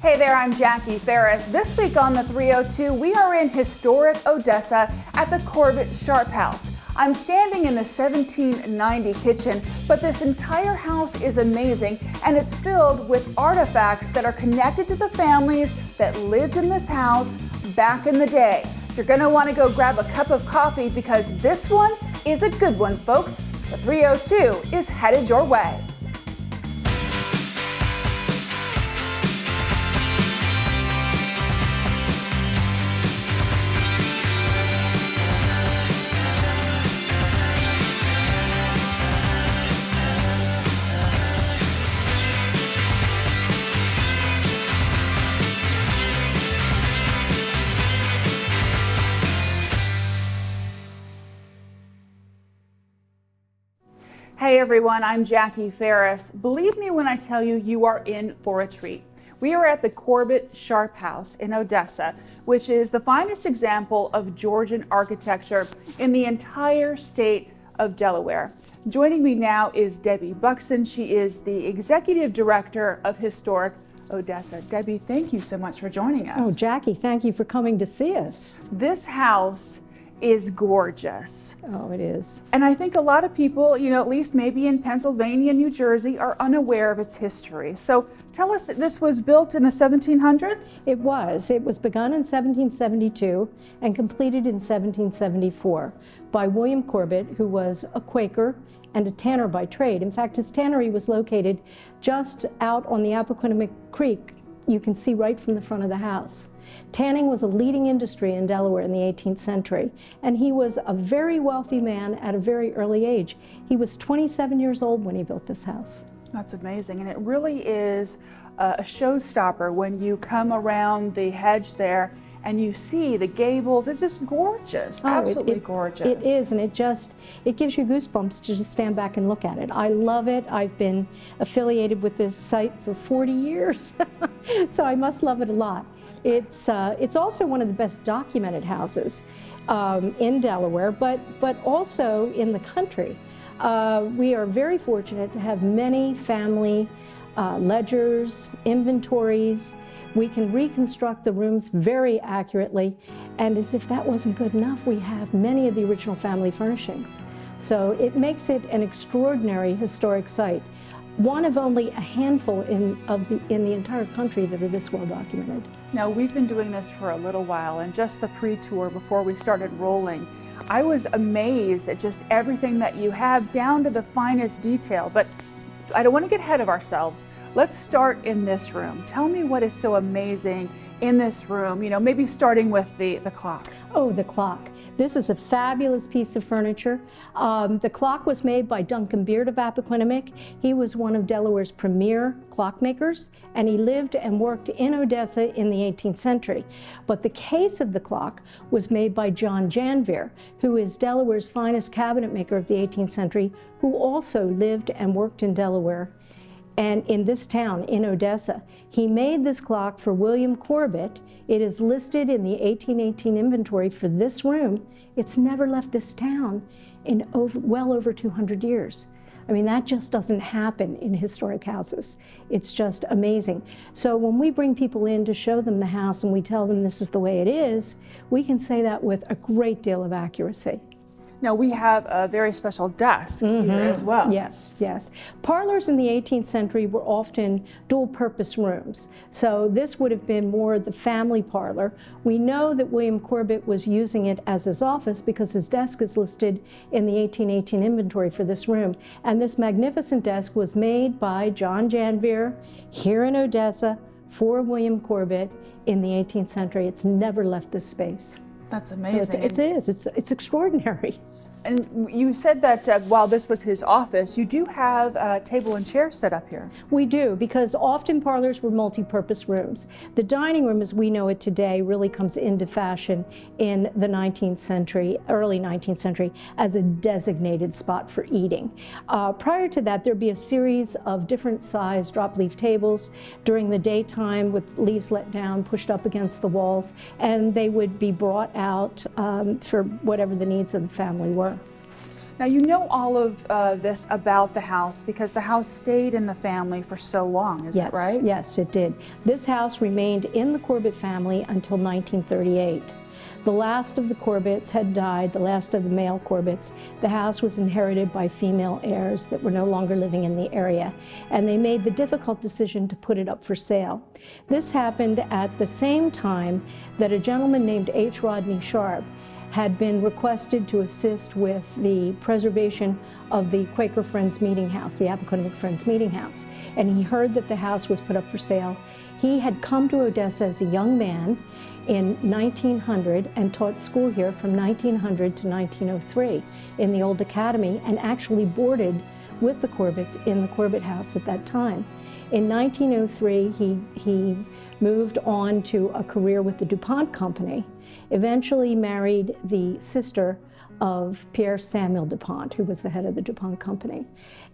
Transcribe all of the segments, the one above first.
Hey there, I'm Jackie Ferris. This week on the 302, we are in historic Odessa at the Corbit Sharp House. I'm standing in the 1790 kitchen, but this entire house is amazing and it's filled with artifacts that are connected to the families that lived in this house back in the day. You're going to want to go grab a cup of coffee because this one is a good one, folks. The 302 is headed your way. Hey everyone, I'm Jackie Ferris. Believe me when I tell you, you are in for a treat. We are at the Corbit Sharp House in Odessa, which is the finest example of Georgian architecture in the entire state of Delaware. Joining me now is Debbie Buxton. She is the Executive Director of Historic Odessa. Debbie, thank you so much for joining us. Oh, Jackie, thank you for coming to see us. This house is gorgeous. Oh, it is. And I think a lot of people, at least maybe in Pennsylvania, New Jersey, are unaware of its history. So tell us, this was built in the 1700s? It was. It was begun in 1772 and completed in 1774 by William Corbit, who was a Quaker and a tanner by trade. In fact, his tannery was located just out on the Appoquinimink Creek. You can see right from the front of the house. Tanning was a leading industry in Delaware in the 18th century, and he was a very wealthy man at a very early age. He was 27 years old when he built this house. That's amazing, and it really is a showstopper when you come around the hedge there and you see the gables. It's just gorgeous, absolutely gorgeous. It is, and it gives you goosebumps to just stand back and look at it. I love it. I've been affiliated with this site for 40 years, so I must love it a lot. It's also one of the best documented houses in Delaware, but also in the country. We are very fortunate to have many family ledgers, inventories. We can reconstruct the rooms very accurately, and as if that wasn't good enough, we have many of the original family furnishings. So it makes it an extraordinary historic site. One of only a handful in the entire country that are this well documented. Now, we've been doing this for a little while, and just the pre-tour before we started rolling, I was amazed at just everything that you have down to the finest detail. But I don't want to get ahead of ourselves. Let's start in this room. Tell me what is so amazing in this room, maybe starting with the clock. Oh, the clock. This is a fabulous piece of furniture. The clock was made by Duncan Beard of Appoquinimink. He was one of Delaware's premier clockmakers, and he lived and worked in Odessa in the 18th century. But the case of the clock was made by John Janvier, who is Delaware's finest cabinet maker of the 18th century, who also lived and worked in Delaware and in this town, in Odessa. He made this clock for William Corbit. It is listed in the 1818 inventory for this room. It's never left this town in well over 200 years. I mean, that just doesn't happen in historic houses. It's just amazing. So when we bring people in to show them the house and we tell them this is the way it is, we can say that with a great deal of accuracy. Now, we have a very special desk here as well. Yes, yes. Parlors in the 18th century were often dual-purpose rooms. So this would have been more the family parlor. We know that William Corbit was using it as his office because his desk is listed in the 1818 inventory for this room. And this magnificent desk was made by John Janvier here in Odessa for William Corbit in the 18th century. It's never left this space. That's amazing. So it's extraordinary. And you said that while this was his office, you do have a table and chairs set up here. We do, because often parlors were multi-purpose rooms. The dining room as we know it today really comes into fashion in the 19th century, early 19th century, as a designated spot for eating. Prior to that, there'd be a series of different size drop leaf tables during the daytime with leaves let down, pushed up against the walls, and they would be brought out for whatever the needs of the family were. Now, you know all of this about the house because the house stayed in the family for so long, is that right? Yes, it did. This house remained in the Corbit family until 1938. The last of the Corbits had died, the last of the male Corbits. The house was inherited by female heirs that were no longer living in the area, and they made the difficult decision to put it up for sale. This happened at the same time that a gentleman named H. Rodney Sharp had been requested to assist with the preservation of the Quaker Friends Meeting House, the Appoquinimink Friends Meeting House. And he heard that the house was put up for sale. He had come to Odessa as a young man in 1900 and taught school here from 1900 to 1903 in the old academy, and actually boarded with the Corbits in the Corbit house at that time. In 1903, he moved on to a career with the DuPont Company, eventually married the sister of Pierre Samuel DuPont, who was the head of the DuPont Company.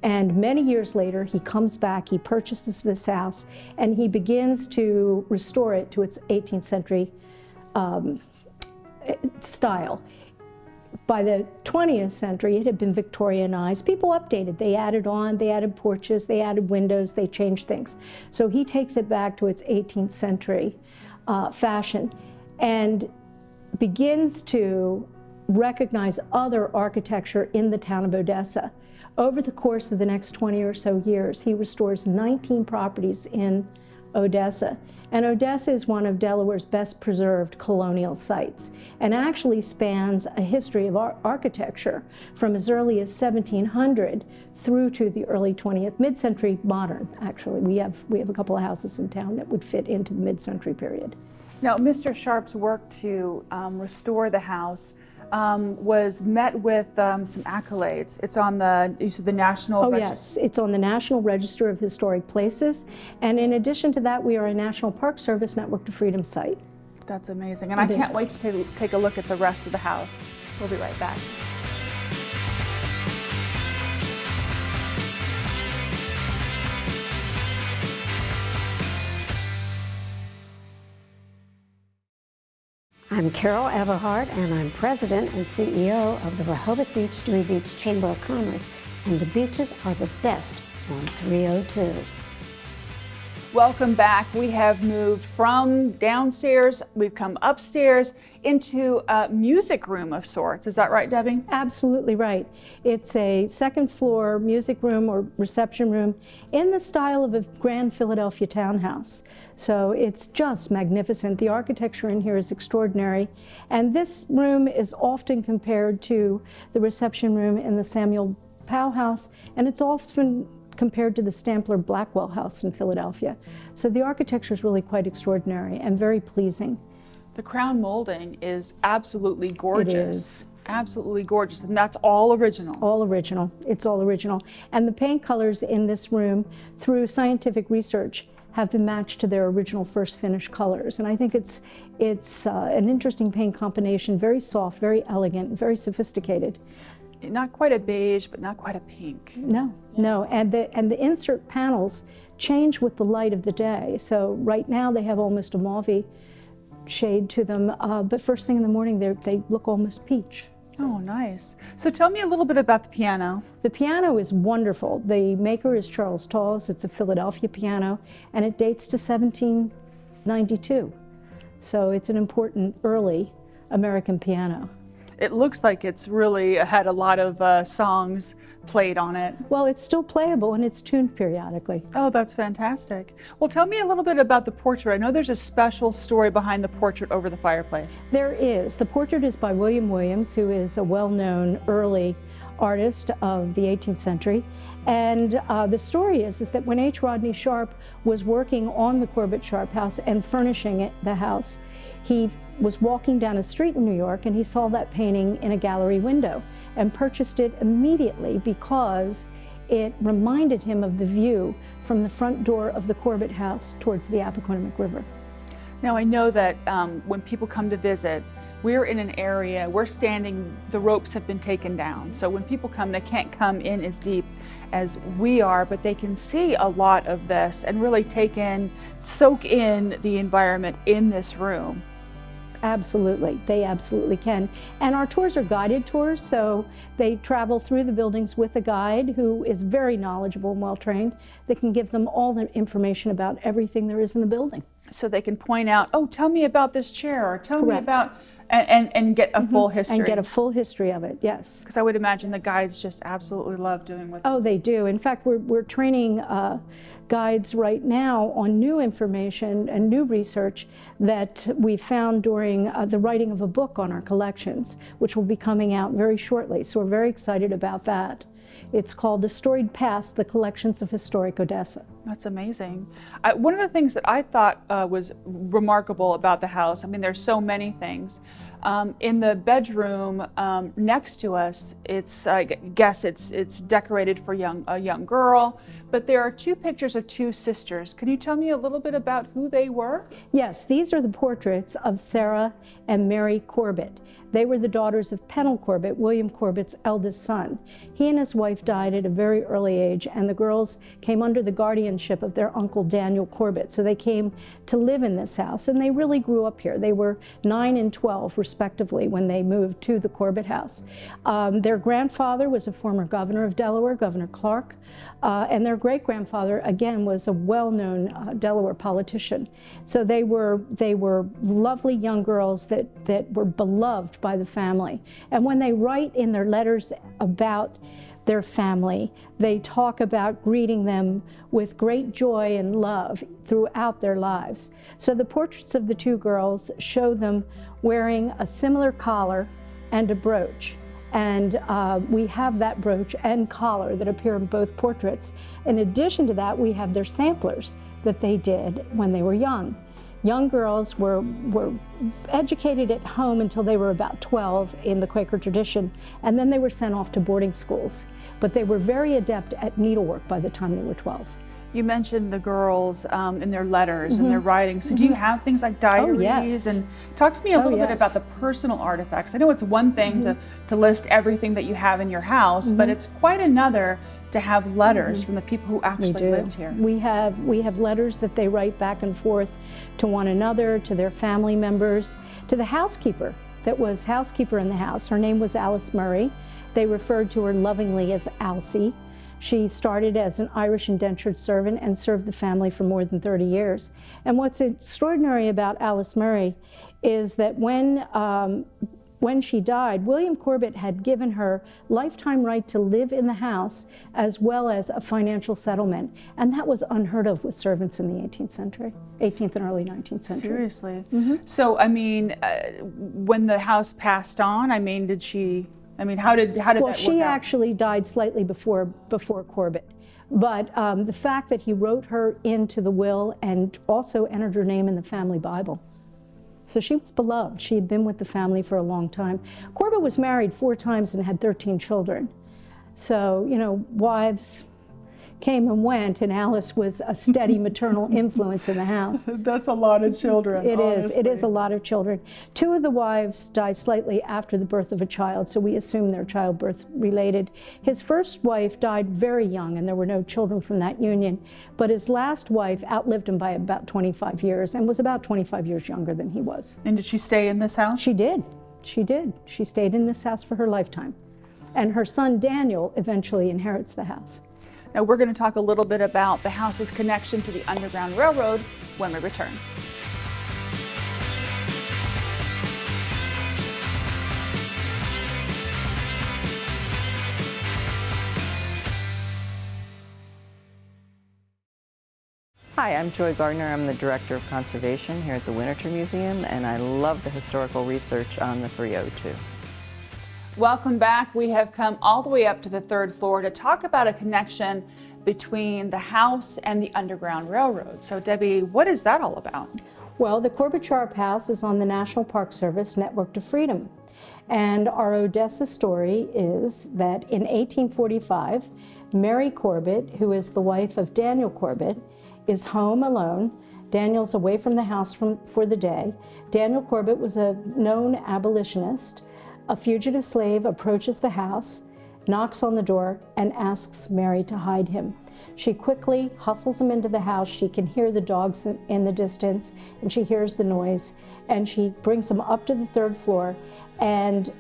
And many years later, he comes back, he purchases this house, and he begins to restore it to its 18th century style. By the 20th century, it had been Victorianized. People updated. They added on, they added porches, they added windows, they changed things. So he takes it back to its 18th century fashion and begins to recognize other architecture in the town of Odessa. Over the course of the next 20 or so years, he restores 19 properties in Odessa. And Odessa is one of Delaware's best preserved colonial sites, and actually spans a history of architecture from as early as 1700 through to the early 20th, mid-century modern, actually. We have a couple of houses in town that would fit into the mid-century period. Now, Mr. Sharp's work to restore the house was met with some accolades. It's on the, you said the National Register? Yes, it's on the National Register of Historic Places. And in addition to that, we are a National Park Service Network to Freedom site. That's amazing. And I can't wait to take a look at the rest of the house. We'll be right back. I'm Carol Everhart, and I'm President and CEO of the Rehoboth Beach Dewey Beach Chamber of Commerce, and the beaches are the best on 302. Welcome back. We have moved from downstairs, we've come upstairs into a music room of sorts. Is that right, Debbie? Absolutely right. It's a second floor music room or reception room in the style of a grand Philadelphia townhouse. So it's just magnificent. The architecture in here is extraordinary. And this room is often compared to the reception room in the Samuel Powell House, and it's often compared to the Stampler Blackwell House in Philadelphia. So the architecture is really quite extraordinary and very pleasing. The crown molding is absolutely gorgeous. It is. Absolutely gorgeous, and that's all original. All original. It's all original. And the paint colors in this room, through scientific research, have been matched to their original first finish colors. And I think it's an interesting paint combination, very soft, very elegant, very sophisticated. Not quite a beige, but not quite a pink. No, no, and the insert panels change with the light of the day. So right now they have almost a mauve shade to them, but first thing in the morning they look almost peach. Oh, nice. So tell me a little bit about the piano. The piano is wonderful. The maker is Charles Tawes. It's a Philadelphia piano, and it dates to 1792. So it's an important early American piano. It looks like it's really had a lot of songs played on it. Well, it's still playable and it's tuned periodically. Oh, that's fantastic. Well, tell me a little bit about the portrait. I know there's a special story behind the portrait over the fireplace. There is. The portrait is by William Williams, who is a well-known early artist of the 18th century. And the story is that when H. Rodney Sharp was working on the Corbit Sharp house and furnishing the house, he was walking down a street in New York and he saw that painting in a gallery window and purchased it immediately because it reminded him of the view from the front door of the Corbit house towards the Appoquinimink River. Now I know that when people come to visit, we're in an area, we're standing, the ropes have been taken down. So when people come, they can't come in as deep as we are, but they can see a lot of this and really soak in the environment in this room. absolutely. They absolutely can. And our tours are guided tours, so they travel through the buildings with a guide who is very knowledgeable and well-trained. They can give them all the information about everything there is in the building. So they can point out, oh, tell me about this chair, or tell me Correct. about, and get a full history. And get a full history of it, yes. Because I would imagine the guides just absolutely love doing what Oh, they do. In fact, we're training guides right now on new information and new research that we found during the writing of a book on our collections, which will be coming out very shortly. So we're very excited about that. It's called The Storied Past, The Collections of Historic Odessa. That's amazing. One of the things that I thought was remarkable about the house, I mean, there's so many things. In the bedroom next to us, I guess it's decorated for a young girl, but there are two pictures of two sisters. Can you tell me a little bit about who they were? Yes, these are the portraits of Sarah and Mary Corbit. They were the daughters of Pennell Corbit, William Corbit's eldest son. He and his wife died at a very early age, and the girls came under the guardianship of their uncle Daniel Corbit. So they came to live in this house, and they really grew up here. They were 9 and 12, respectively, when they moved to the Corbit house. Their grandfather was a former governor of Delaware, Governor Clark, and their great-grandfather, again, was a well-known Delaware politician. So they were lovely young girls that were beloved by the family. And when they write in their letters about their family, they talk about greeting them with great joy and love throughout their lives. So the portraits of the two girls show them wearing a similar collar and a brooch. And we have that brooch and collar that appear in both portraits. In addition to that, we have their samplers that they did when they were young. Young girls were educated at home until they were about 12 in the Quaker tradition, and then they were sent off to boarding schools. But they were very adept at needlework by the time they were 12. You mentioned the girls in their letters and their writings. So do you have things like diaries? Oh, yes. And talk to me a little bit yes. about the personal artifacts. I know it's one thing to list everything that you have in your house, but it's quite another to have letters from the people who actually lived here. We have letters that they write back and forth to one another, to their family members, to the housekeeper that was housekeeper in the house. Her name was Alice Murray. They referred to her lovingly as Alcy. She started as an Irish indentured servant and served the family for more than 30 years. And what's extraordinary about Alice Murray is that when she died, William Corbit had given her lifetime right to live in the house as well as a financial settlement. And that was unheard of with servants in the 18th century, 18th and early 19th century. Seriously? So, I mean, when the house passed on, I mean, how did that work out? Well, she actually died slightly before Corbit. But the fact that he wrote her into the will and also entered her name in the family Bible. So she was beloved. She had been with the family for a long time. Corbit was married 4 times and had 13 children. So, you know, wives came and went, and Alice was a steady maternal influence in the house. That's a lot of children. It is a lot of children. 2 of the wives died slightly after the birth of a child, so we assume they're childbirth related. His first wife died very young, and there were no children from that union. But his last wife outlived him by about 25 years and was about 25 years younger than he was. And did she stay in this house? She did. She did. She stayed in this house for her lifetime. And her son Daniel eventually inherits the house. Now we're going to talk a little bit about the house's connection to the Underground Railroad when we return. Hi, I'm Joy Gardner. I'm the Director of Conservation here at the Winterthur Museum, and I love the historical research on the 302. Welcome back. We have come all the way up to the 3rd floor to talk about a connection between the house and the Underground Railroad. So Debbie, what is that all about? Well, the Corbit Sharp House is on the National Park Service Network to Freedom. And our Odessa story is that in 1845, Mary Corbit, who is the wife of Daniel Corbit, is home alone. Daniel's away from the house for the day. Daniel Corbit was a known abolitionist. A fugitive slave approaches the house knocks on the door, and asks Mary to hide him. She quickly hustles him into the house. She can hear the dogs in the distance, and she hears the noise, and she brings him up to the 3rd floor, and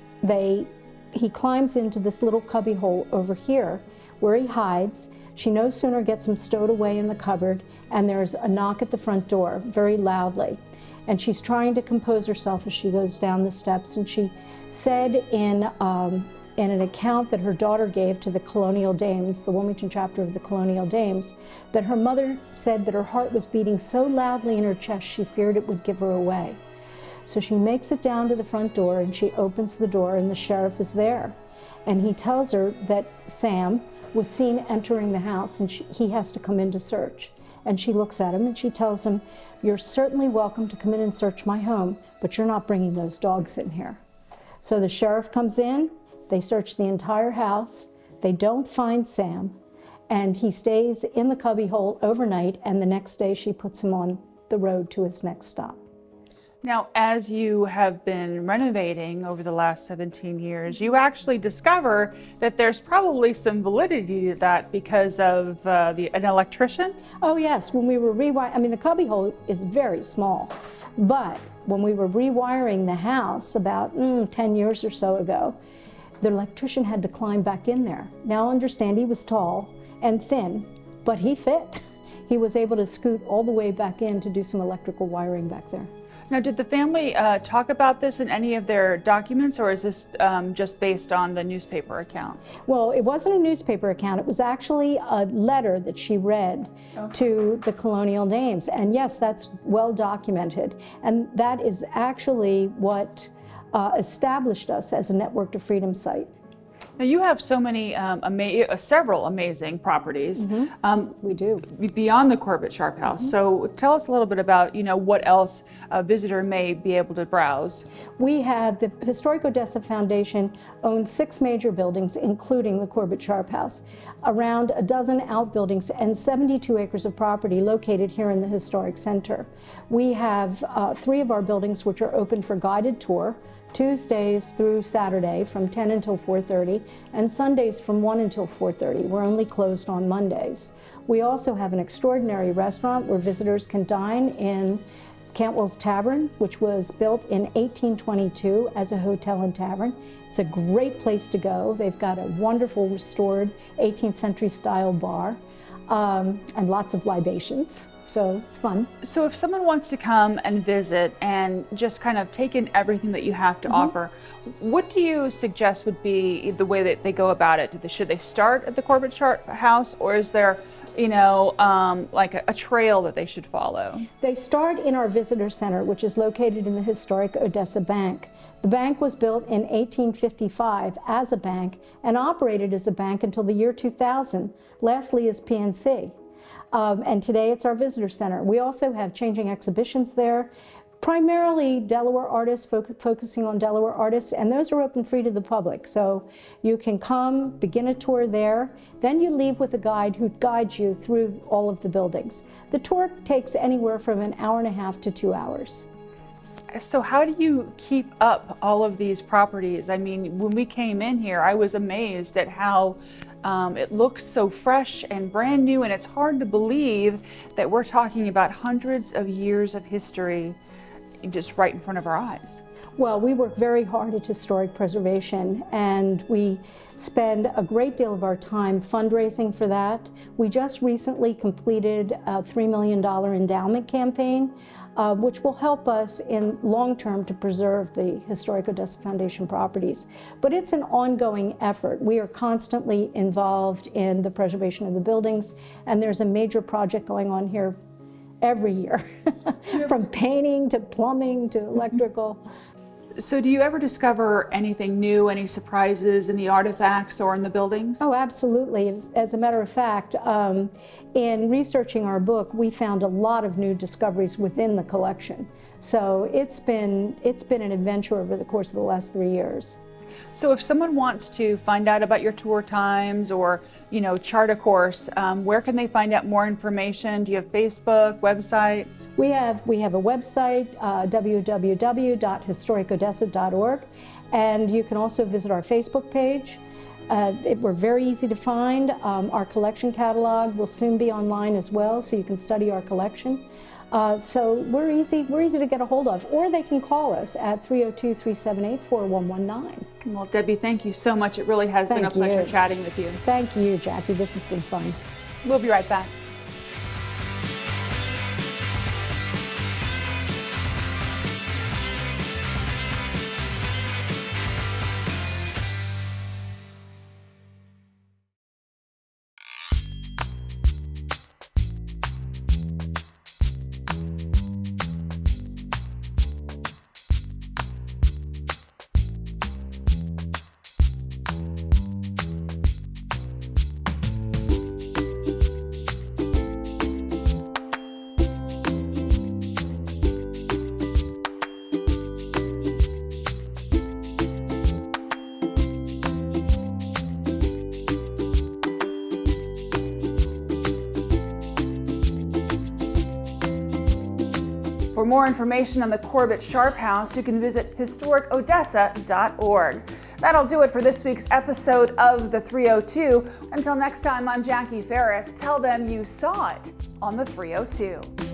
he climbs into this little cubby hole over here where he hides. She no sooner gets him stowed away in the cupboard, and there's a knock at the front door very loudly. And she's trying to compose herself as she goes down the steps. And she said in an account that her daughter gave to the Colonial Dames, the Wilmington chapter of the Colonial Dames, that her mother said that her heart was beating so loudly in her chest she feared it would give her away. So she makes it down to the front door, and she opens the door, and the sheriff is there. And he tells her that Sam was seen entering the house, and he has to come in to search. And she looks at him and she tells him, "You're certainly welcome to come in and search my home, but you're not bringing those dogs in here." So the sheriff comes in, they search the entire house, they don't find Sam, and he stays in the cubbyhole overnight, and the next day she puts him on the road to his next stop. Now, as you have been renovating over the last 17 years, you actually discover that there's probably some validity to that because of an electrician? Oh yes, when we were the cubbyhole is very small, but when we were rewiring the house about 10 years or so ago, the electrician had to climb back in there. Now understand, he was tall and thin, but he fit. He was able to scoot all the way back in to do some electrical wiring back there. Now, did the family talk about this in any of their documents, or is this just based on the newspaper account? Well, it wasn't a newspaper account. It was actually a letter that she read to the Colonial Dames. And yes, that's well documented. And that is actually what established us as a Network to Freedom site. Now, you have so many, several amazing properties. We do. Beyond the Corbit Sharp House. So tell us a little bit about, what else a visitor may be able to browse. We have the Historic Odessa Foundation owns 6 major buildings, including the Corbit Sharp House, around a dozen outbuildings, and 72 acres of property located here in the Historic Center. We have 3 of our buildings which are open for guided tour, Tuesdays through Saturday from 10 until 4:30, and Sundays from 1 until 4:30. We're only closed on Mondays. We also have an extraordinary restaurant where visitors can dine in Cantwell's Tavern, which was built in 1822 as a hotel and tavern. It's a great place to go. They've got a wonderful restored 18th century style bar and lots of libations. So it's fun. So if someone wants to come and visit and just kind of take in everything that you have to offer, what do you suggest would be the way that they go about it? Should they start at the Corbit Sharp House, or is there, like a trail that they should follow? They start in our visitor center, which is located in the Historic Odessa Bank. The bank was built in 1855 as a bank and operated as a bank until the year 2000, lastly as PNC. And today it's our visitor center. We also have changing exhibitions there, primarily Delaware artists, focusing on Delaware artists, and those are open free to the public. So you can come, begin a tour there, then you leave with a guide who guides you through all of the buildings. The tour takes anywhere from an hour and a half to 2 hours. So how do you keep up all of these properties? I mean, when we came in here, I was amazed at how it looks so fresh and brand new, and it's hard to believe that we're talking about hundreds of years of history just right in front of our eyes. Well, we work very hard at historic preservation, and we spend a great deal of our time fundraising for that. We just recently completed a $3 million endowment campaign, which will help us in long term to preserve the Historic Odessa Foundation properties. But it's an ongoing effort. We are constantly involved in the preservation of the buildings, and there's a major project going on here every year, from painting to plumbing to electrical. So do you ever discover anything new, any surprises in the artifacts or in the buildings? Oh, absolutely. As a matter of fact, in researching our book, we found a lot of new discoveries within the collection. So it's been an adventure over the course of the last 3 years. So if someone wants to find out about your tour times or, chart a course, where can they find out more information? Do you have Facebook, website? We have a website, www.historicodessa.org, and you can also visit our Facebook page. We're very easy to find. Our collection catalog will soon be online as well, so you can study our collection. So we're easy to get a hold of, or they can call us at 302-378-4119. Well, Debbie, thank you so much. It really has been a pleasure chatting with you. Thank you, Jackie. This has been fun. We'll be right back. For more information on the Corbit Sharp House, you can visit historicodessa.org. That'll do it for this week's episode of the 302. Until next time, I'm Jackie Ferris. Tell them you saw it on the 302.